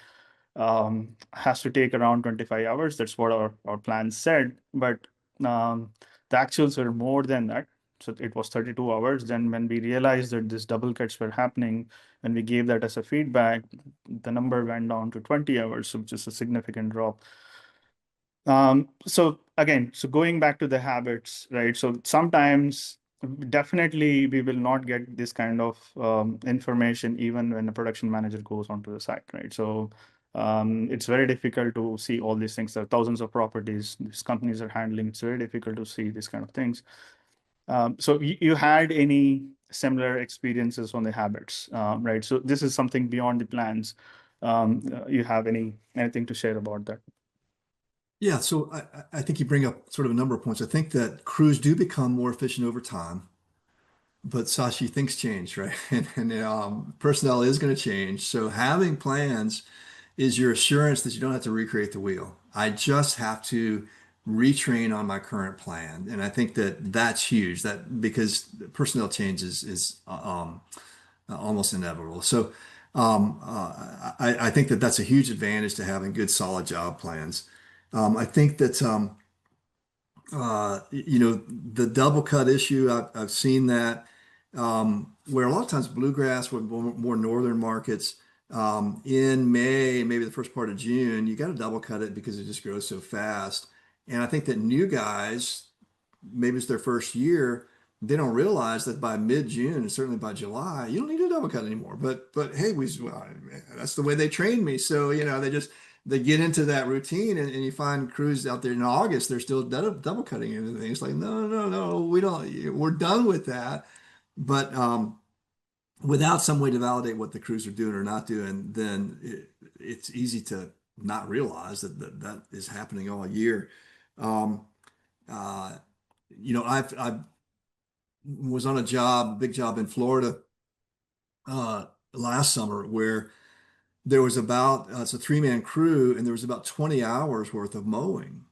has to take around 25 hours. That's what our plan said. But the actuals are more than that. So it was 32 hours. Then when we realized that these double cuts were happening, when we gave that as a feedback, the number went down to 20 hours, which is a significant drop. So again, so going back to the habits, right? So sometimes definitely we will not get this kind of information even when a production manager goes onto the site, right? So it's very difficult to see all these things. There are thousands of properties these companies are handling. It's very difficult to see these kind of things. So you had any similar experiences on the habits, right? So this is something beyond the plans. You have anything to share about that? Yeah, so I think you bring up sort of a number of points. I think that crews do become more efficient over time, but Sashi, things change, right? And personnel is going to change. So having plans is your assurance that you don't have to recreate the wheel. I just have to retrain on my current plan, and I think that that's huge. That because personnel changes is almost inevitable. So I think that that's a huge advantage to having good, solid job plans. I think that the double cut issue. I've seen that where a lot of times bluegrass with more northern markets in May, maybe the first part of June, you got to double cut it because it just grows so fast. And I think that new guys, maybe it's their first year, they don't realize that by mid-June and certainly by July, you don't need to double cut anymore. But hey, well, that's the way they trained me. So they get into that routine, and you find crews out there in August, they're still double cutting everything. It's like, no, we don't, we're done with that. But without some way to validate what the crews are doing or not doing, then it's easy to not realize that is happening all year. Um, uh, I was on a big job in Florida last summer where there was it's a three-man crew, and there was about 20 hours worth of mowing.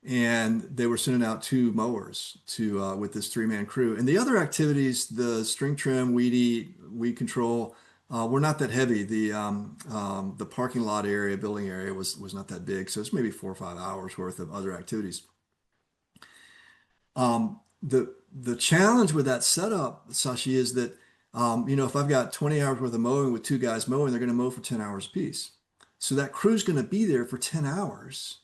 And they were sending out two mowers to with this three-man crew. And the other activities, the string trim, weed control, were not that heavy. The parking lot area, building area was not that big. So it's maybe 4 or 5 hours worth of other activities. The challenge with that setup, Sashi, is that if I've got 20 hours worth of mowing with two guys mowing, they're going to mow for 10 hours apiece. So that crew's going to be there for 10 hours.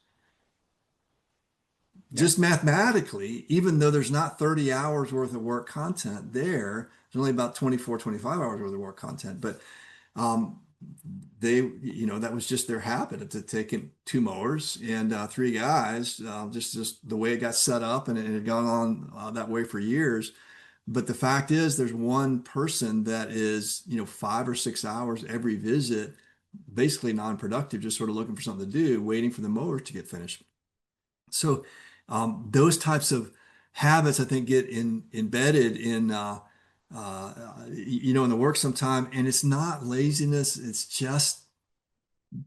Just mathematically, even though there's not 30 hours worth of work content there, there's only about 24, 25 hours worth of work content. But um, that was just their habit of taking two mowers and three guys, just the way it got set up, and it had gone on that way for years. But the fact is, there's one person that is, 5 or 6 hours every visit, basically non-productive, just sort of looking for something to do, waiting for the mowers to get finished. So those types of habits, I think, get embedded in the work sometime, and it's not laziness; it's just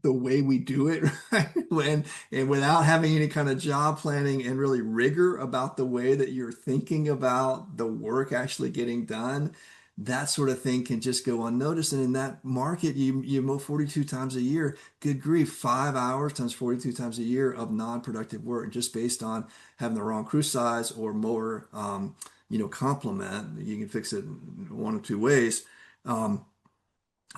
the way we do it, right? And without having any kind of job planning and really rigor about the way that you're thinking about the work actually getting done, that sort of thing can just go unnoticed. And in that market, you mow 42 times a year. Good grief, 5 hours times 42 times a year of non-productive work, just based on having the wrong crew size or mower, complement. You can fix it in one of two ways.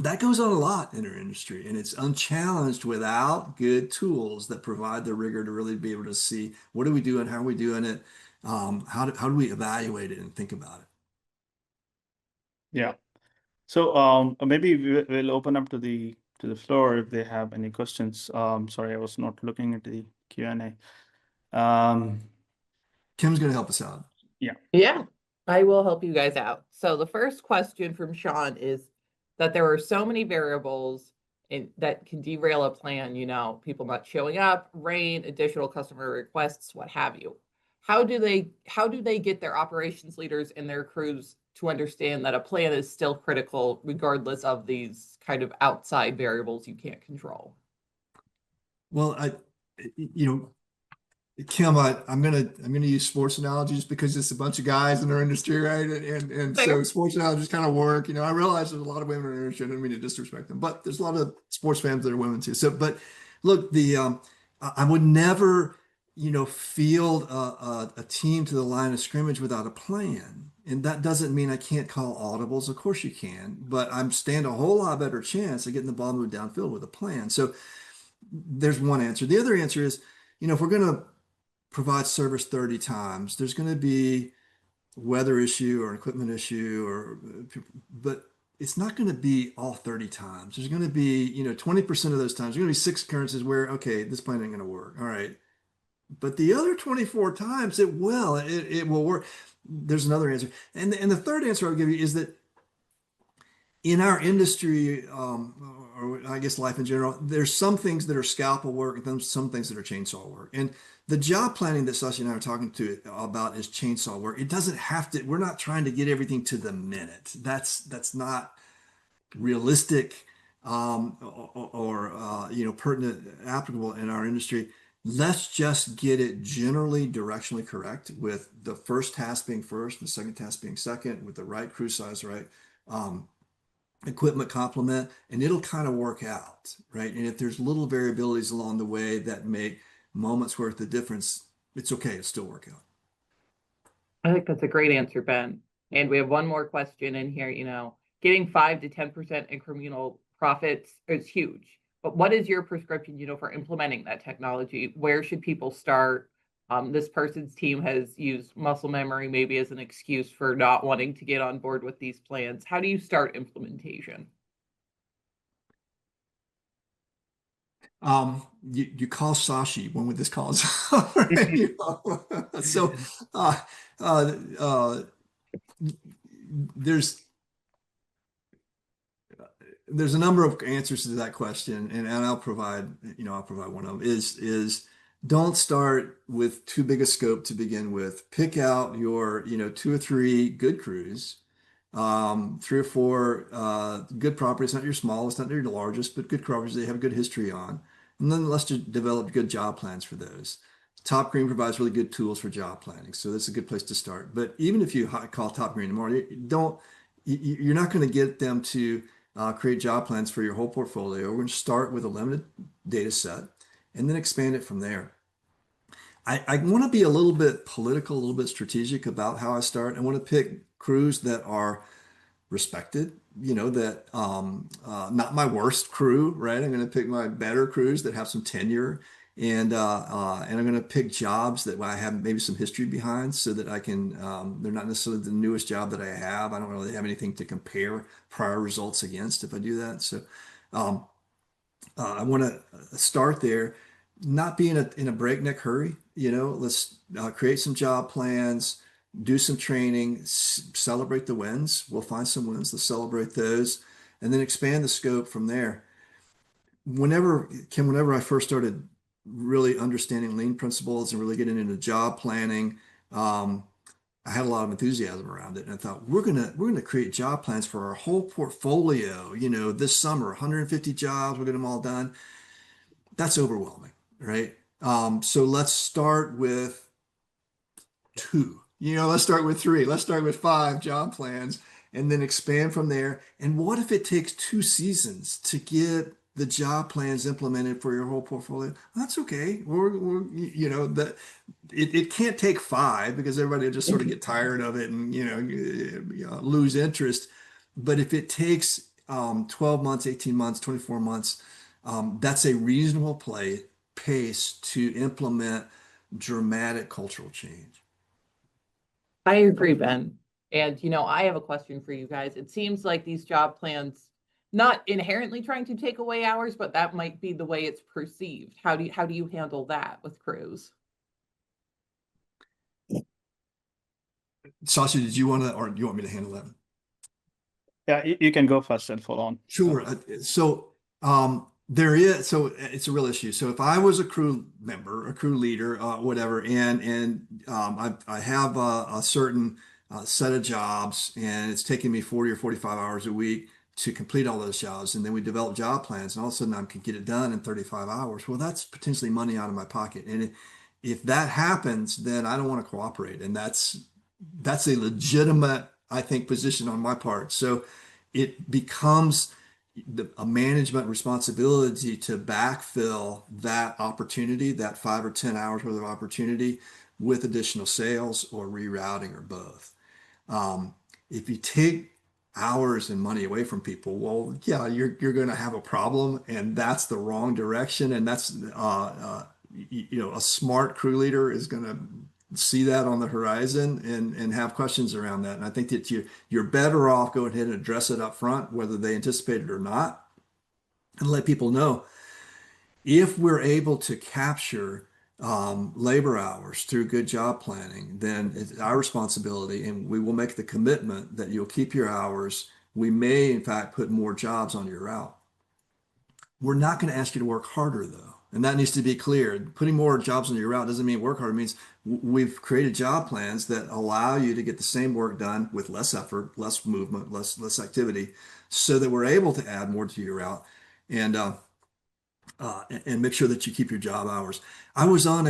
That goes on a lot in our industry, and it's unchallenged without good tools that provide the rigor to really be able to see what are we doing, how are we doing it, how do we evaluate it and think about it. Yeah. So maybe we'll open up to the floor if they have any questions. Sorry, I was not looking at the Q&A. Kim's going to help us out. Yeah, I will help you guys out. So the first question from Sean is that there are so many variables that can derail a plan, people not showing up, rain, additional customer requests, what have you. How do they get their operations leaders and their crews to understand that a plan is still critical regardless of these kind of outside variables you can't control? Well, Kim, I'm gonna use sports analogies because it's a bunch of guys in our industry, right? And so sports analogies kind of work. I realize there's a lot of women in our industry. I don't mean to disrespect them, but there's a lot of sports fans that are women too. So, but look, I would never, field a team to the line of scrimmage without a plan. And that doesn't mean I can't call audibles. Of course you can, but I'm stand a whole lot better chance of getting the ball moved downfield with a plan. So there's one answer. The other answer is, if we're going to provide service 30 times, there's going to be weather issue or equipment issue but it's not going to be all 30 times. There's going to be, 20% of those times, there's going to be 6 occurrences where, okay, this plan ain't going to work. All right. But the other 24 times it will work. There's another answer. And the third answer I'll give you is that in our industry, or I guess life in general, there's some things that are scalpel work and then some things that are chainsaw work. And the job planning that Sashi and I are talking about is chainsaw work. It doesn't have to, we're not trying to get everything to the minute. That's not realistic, or pertinent, applicable in our industry. Let's just get it generally directionally correct, with the first task being first, the second task being second, with the right crew size, right? Equipment complement, and it'll kind of work out, right? And if there's little variabilities along the way that make moments worth the difference, it's okay, it'll still work out. I think that's a great answer, Ben. And we have one more question in here. Getting 5 to 10% incremental profits is huge. But what is your prescription, for implementing that technology? Where should people start? This person's team has used muscle memory maybe as an excuse for not wanting to get on board with these plans. How do you start implementation? You call Sashi when this call is so there's a number of answers to that question, and I'll provide one of them is don't start with too big a scope to begin with. Pick out your 2 or 3 good crews, 3 or 4 good properties, not your smallest, not your largest, but good properties they have a good history on. And then let's just develop good job plans for those. Top Green provides really good tools for job planning, so that's a good place to start. But even if you call Top Green tomorrow, you're not going to get them to create job plans for your whole portfolio. We're going to start with a limited data set and then expand it from there. I want to be a little bit political, a little bit strategic about how I start. I want to pick crews that are respected, that not my worst crew, right? I'm going to pick my better crews that have some tenure, and I'm going to pick jobs that I have maybe some history behind, so that I can, they're not necessarily the newest job that I have. I don't really have anything to compare prior results against if I do that. So I want to start there, not be in a breakneck hurry. Let's create some job plans, do some training, celebrate the wins. We'll find some wins, let's celebrate those, and then expand the scope from there. Whenever I first started really understanding lean principles and really getting into job planning, I had a lot of enthusiasm around it, and I thought we're gonna create job plans for our whole portfolio. This summer, 150 jobs, we'll get them all done. That's overwhelming, right? So let's start with 2. Let's start with 3. Let's start with 5 job plans, and then expand from there. And what if it takes 2 seasons to get the job plans implemented for your whole portfolio? That's okay. That it can't take 5, because everybody will just sort of get tired of it and lose interest. But if it takes 12 months, 18 months, 24 months, that's a reasonable pace to implement dramatic cultural change. I agree, Ben. And, I have a question for you guys. It seems like these job plans, not inherently trying to take away hours, but that might be the way it's perceived. How do you handle that with crews? Sasha, did you want to, or do you want me to handle that? Yeah, you can go first and follow on. Sure. So it's a real issue. So if I was a crew member, a crew leader, whatever, and I have a certain set of jobs, and it's taking me 40 or 45 hours a week to complete all those jobs, and then we develop job plans, and all of a sudden I can get it done in 35 hours. Well, that's potentially money out of my pocket, and if that happens, then I don't want to cooperate, and that's a legitimate, I think, position on my part. So it becomes a management responsibility to backfill that opportunity, that 5 or 10 hours worth of opportunity, with additional sales or rerouting or both. If you take hours and money away from people, well, yeah, you're going to have a problem, and that's the wrong direction, and that's a smart crew leader is going to see that on the horizon and have questions around that. And I think that you're better off going ahead and address it up front, whether they anticipate it or not, and let people know if we're able to capture labor hours through good job planning, then it's our responsibility, and we will make the commitment that you'll keep your hours. We may, in fact, put more jobs on your route. We're not going to ask you to work harder, though. And that needs to be clear. Putting more jobs on your route doesn't mean work harder. It means we've created job plans that allow you to get the same work done with less effort, less movement, less activity, so that we're able to add more to your route and make sure that you keep your job hours. I was on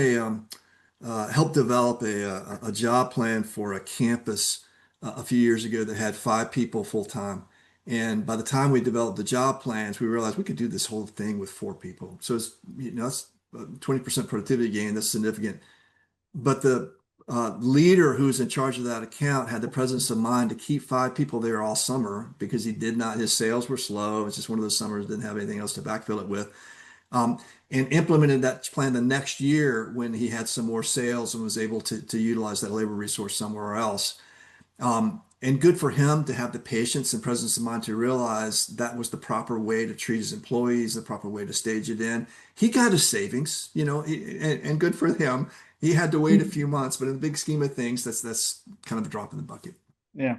helped develop a job plan for a campus a few years ago that had 5 people full time. And by the time we developed the job plans, we realized we could do this whole thing with 4 people. So it's, that's 20% productivity gain. That's significant. But the leader who's in charge of that account had the presence of mind to keep 5 people there all summer because his sales were slow. It's just one of those summers, didn't have anything else to backfill it with. And implemented that plan the next year when he had some more sales and was able to utilize that labor resource somewhere else. And good for him to have the patience and presence of mind to realize that was the proper way to treat his employees, the proper way to stage it in. He got his savings, and good for him. He had to wait a few months, but in the big scheme of things, that's kind of a drop in the bucket. Yeah.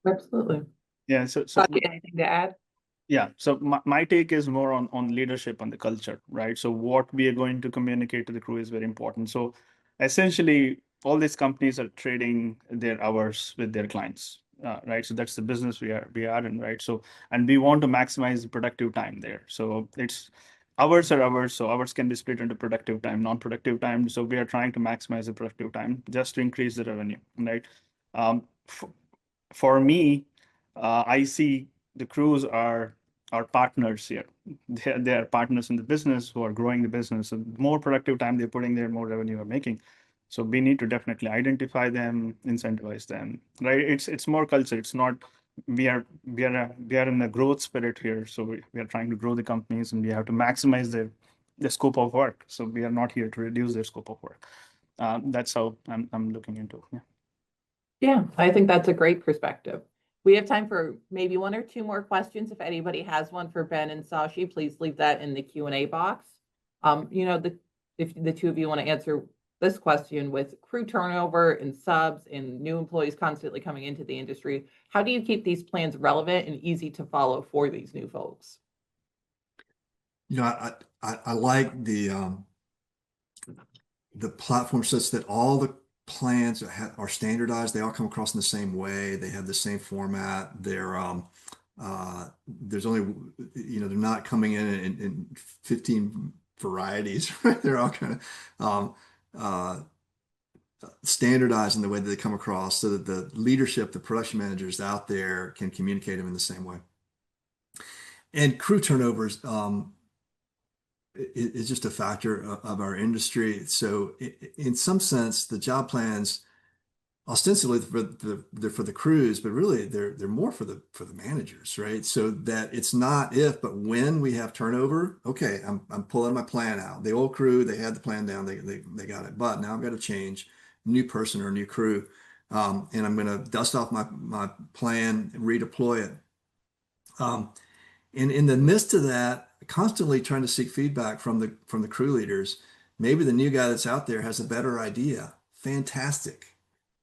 Absolutely. Yeah. So Anything to add? Yeah. So my take is more on leadership and the culture, right? So what we are going to communicate to the crew is very important. So essentially, all these companies are trading their hours with their clients, right? So that's the business we are in, right? So, and we want to maximize the productive time there. So it's hours are hours. So hours can be split into productive time, non-productive time. So we are trying to maximize the productive time just to increase the revenue, right? For me, I see the crews are our partners here. They are partners in the business who are growing the business. So the more productive time they're putting there, more revenue are making. So we need to definitely identify them, incentivize them, right? It's more culture. It's not we are in a growth spirit here. So we are trying to grow the companies and we have to maximize the scope of work. So we are not here to reduce their scope of work. That's how I'm looking into. Yeah. Yeah, I think that's a great perspective. We have time for maybe 1 or 2 more questions. If anybody has one for Ben and Sashi, please leave that in the Q&A box. If the 2 of you want to answer this question, with crew turnover and subs and new employees constantly coming into the industry, how do you keep these plans relevant and easy to follow for these new folks? I like the platform such that all the plans are standardized. They all come across in the same way. They have the same format. There's only, they're not coming in 15 varieties, right? They're all kind of standardized in the way that they come across so that the leadership, the production managers out there can communicate them in the same way. And crew turnovers, is just a factor of our industry. So in some sense, the job plans ostensibly they're for the crews, but really they're more for the managers, right? So that it's not if, but when we have turnover, okay, I'm pulling my plan out. The old crew, they had the plan down, they got it, but now I've got to change, new person or new crew, and I'm going to dust off my plan, redeploy it. And in the midst of that, constantly trying to seek feedback from the crew leaders. Maybe the new guy that's out there has a better idea. Fantastic.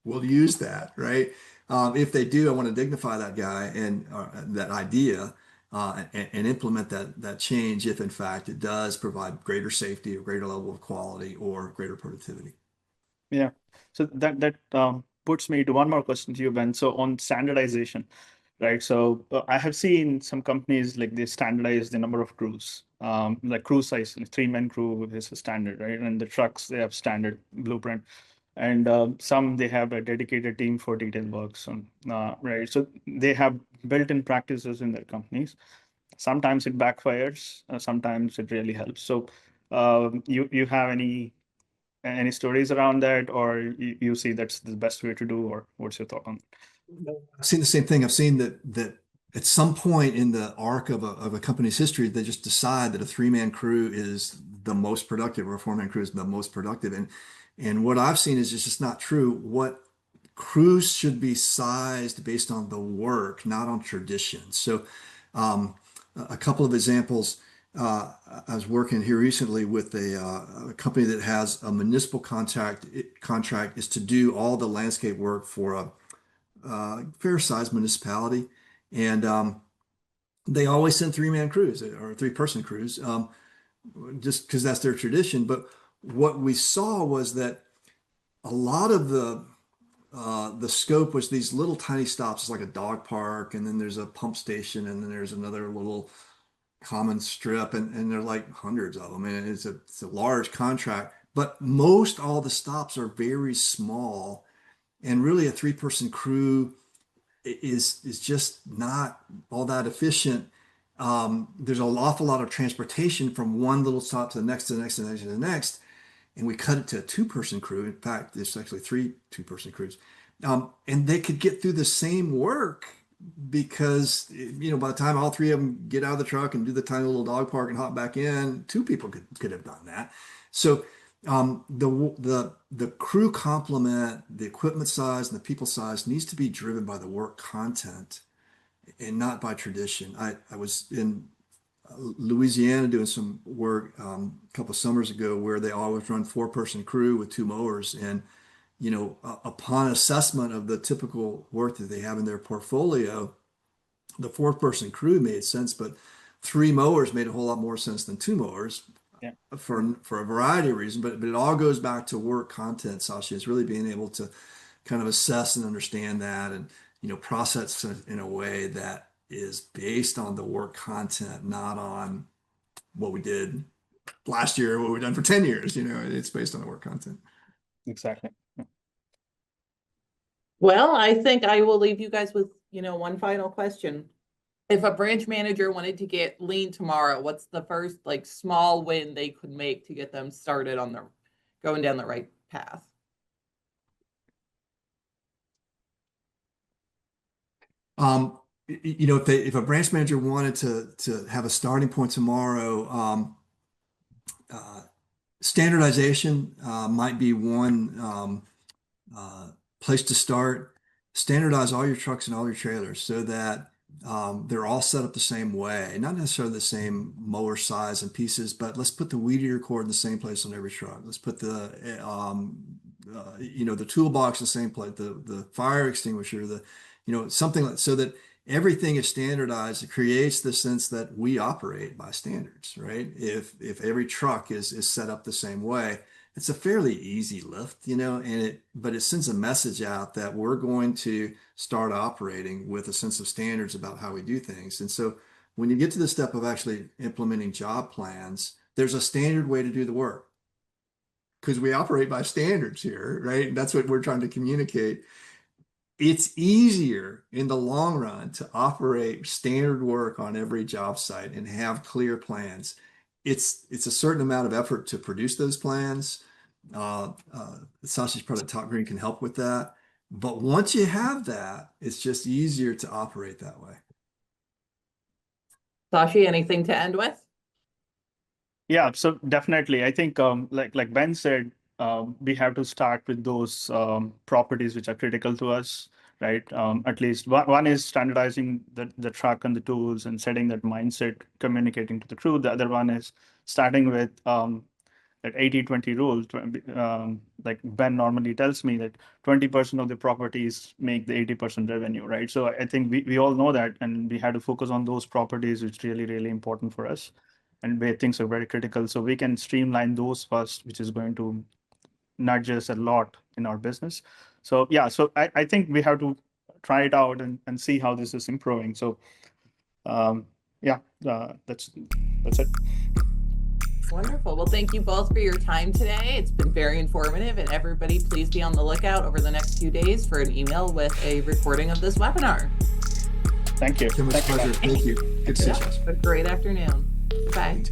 We'll use that, right? If they do, I want to dignify that guy and that idea and implement that change if in fact it does provide greater safety or greater level of quality or greater productivity. Yeah. So that puts me to one more question to you, Ben. So on standardization, right? So I have seen some companies like they standardize the number of crews, like crew size, 3-man crew is a standard, right? And the trucks, they have standard blueprint. And some they have a dedicated team for detail works, right? So they have built-in practices in their companies. Sometimes it backfires, sometimes it really helps. So you have any stories around that, or you see that's the best way to do, or what's your thought on that? I've seen the same thing. I've seen that at some point in the arc of a company's history, they just decide that a 3-man crew is the most productive, or a foreman crew is the most productive. And what I've seen is just not true. What crews should be sized based on the work, not on tradition. So a couple of examples. I was working here recently with a company that has a municipal contract is to do all the landscape work for a fair-sized municipality. And they always send three-man crews or three-person crews, just because that's their tradition. But what we saw was that a lot of the scope was these little tiny stops. It's like a dog park, and then there's a pump station, and then there's another little common strip, and they're like hundreds of them. And it's a large contract, but most all the stops are very small, and really a three-person crew is just not all that efficient. There's an awful lot of transportation from one little stop to the next, to the next, to the next, to the next. And we cut it to a two-person crew. In fact, there's actually three two-person crews. And they could get through the same work because, by the time all three of them get out of the truck and do the tiny little dog park and hop back in, two people could have done that. So the crew complement, the equipment size and the people size needs to be driven by the work content and not by tradition. I was in Louisiana doing some work a couple of summers ago where they always run four-person crew with two mowers. And, upon assessment of the typical work that they have in their portfolio, the four-person crew made sense, but three mowers made a whole lot more sense than two mowers. Yeah. For a variety of reasons, but it all goes back to work content, Sasha. It's really being able to kind of assess and understand that, and process it in a way that is based on the work content, not on what we did last year, what we've done for 10 years. It's based on the work content. Exactly. Well, I think I will leave you guys with, one final question. If a branch manager wanted to get lean tomorrow, what's the first small win they could make to get them started on going down the right path? If a branch manager wanted to have a starting point tomorrow, standardization might be one place to start. Standardize all your trucks and all your trailers so that they're all set up the same way, not necessarily the same mower size and pieces, but let's put the weed eater cord in the same place on every truck. Let's put the toolbox in the same place, the fire extinguisher, something like, so that everything is standardized. It creates the sense that we operate by standards, right? If every truck is set up the same way, it's a fairly easy lift, but it sends a message out that we're going to start operating with a sense of standards about how we do things. And so when you get to the step of actually implementing job plans, there's a standard way to do the work because we operate by standards here, right? And that's what we're trying to communicate. It's easier in the long run to operate standard work on every job site and have clear plans. It's a certain amount of effort to produce those plans. Sasha's product Top Green can help with that. But once you have that, it's just easier to operate that way. Sashi, anything to end with? Yeah, so definitely. I think like Ben said, we have to start with those properties which are critical to us, right? At least one is standardizing the truck and the tools and setting that mindset, communicating to the crew. The other one is starting with that 80-20 rule. Like Ben normally tells me that 20% of the properties make the 80% revenue, right? So I think we all know that, and we had to focus on those properties which really, really important for us and where things are very critical. So we can streamline those first, which is going to nudge us a lot in our business. So yeah, so I think we have to try it out and see how this is improving. So that's it. Wonderful. Well, thank you both for your time today. It's been very informative, and everybody please be on the lookout over the next few days for an email with a recording of this webinar. Thank you. It was a pleasure. Thank you. Good to see you. A great afternoon. Bye.